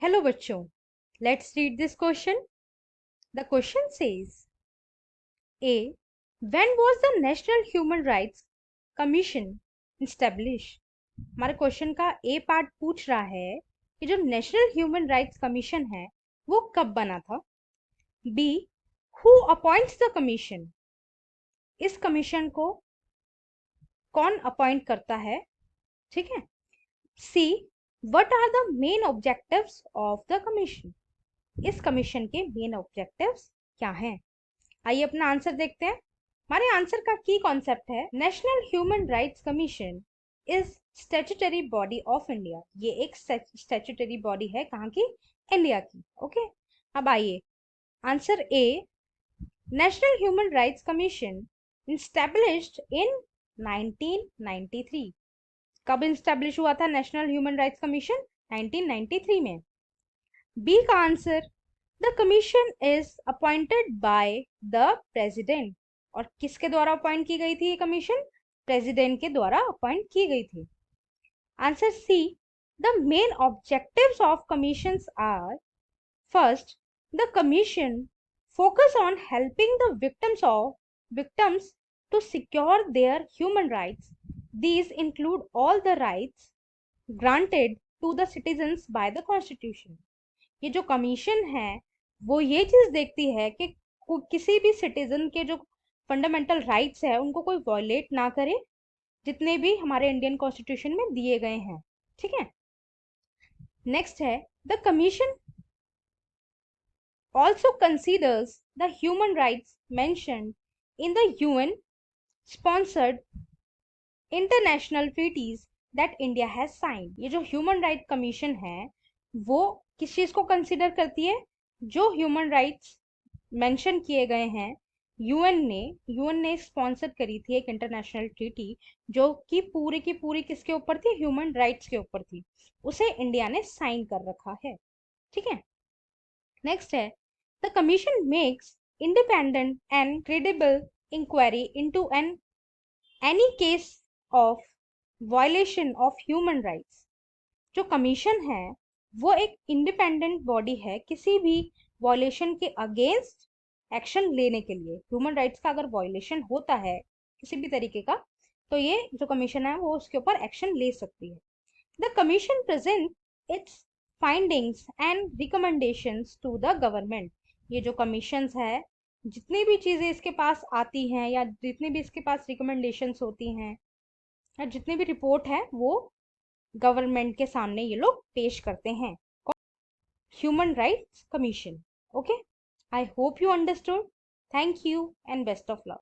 Hello बच्चों, let's read this question. The question says A when was the national human rights commission establish. हमारे question का ए part पूछ रहा है कि जो नेशनल ह्यूमन राइट्स कमीशन है वो कब बना था. B who appoints the commission. इस कमीशन को कौन अपॉइंट करता है. ठीक है. C what are the main objectives of the commission. इस कमीशन के मेन ऑब्जेक्टिव्स क्या हैं. आइए अपना आंसर देखते हैं. हमारे आंसर का की कॉन्सेप्ट है national human rights commission is statutory body of India. ये एक स्टैट्यूटरी बॉडी है कहाँ की, इंडिया की. ओके. अब आइए answer A. National human rights commission established इन 1993. कब इंस्टैब्लिश हुआ था नेशनल ह्यूमन राइट्स कमीशन? 1993 में. बी का answer the commission is appointed by the president. और किसके द्वारा अपॉइंट की गई थी ये कमीशन? प्रेसिडेंट के द्वारा अपॉइंट की गई थी. Answer C the main objectives of commissions are first the commission focus on helping the victims to secure their human rights. These include all the rights granted to the citizens by the constitution. ये जो commission है वो ये चीज देखती है कि किसी भी सिटीजन के जो फंडामेंटल राइट्स है उनको कोई वॉयलेट ना करे, जितने भी हमारे इंडियन कॉन्स्टिट्यूशन में दिए गए हैं. ठीक है. नेक्स्ट है the commission also considers the human rights mentioned in the UN sponsored international treaties that India has signed. ये जो ह्यूमन राइट कमीशन है वो किस चीज को कंसिडर करती है? जो ह्यूमन राइट्स मेंशन किए गए हैं यूएन ने स्पॉन्सर करी थी एक इंटरनेशनल ट्रीटी जो कि पूरी की पूरी किसके ऊपर थी? ह्यूमन राइट्स के ऊपर थी. उसे इंडिया ने साइन कर रखा है. ठीक है. नेक्स्ट है the commission makes independent and credible inquiry into any case of violation of human rights. जो कमीशन है वो एक इंडिपेंडेंट बॉडी है किसी भी वॉयलेशन के अगेंस्ट एक्शन लेने के लिए. ह्यूमन राइट्स का अगर वॉयलेशन होता है किसी भी तरीके का तो ये जो कमीशन है वो उसके ऊपर एक्शन ले सकती है. The commission present its findings and recommendations to the government. ये जो कमीशंस है जितनी भी चीजें इसके पास आती हैं या जितनी भी इसके पास रिकमेंडेशंस होती हैं या जितनी भी रिपोर्ट है वो गवर्नमेंट के सामने ये लोग पेश करते हैं. Human rights commission. Okay. I hope you understood. Thank you and best of luck.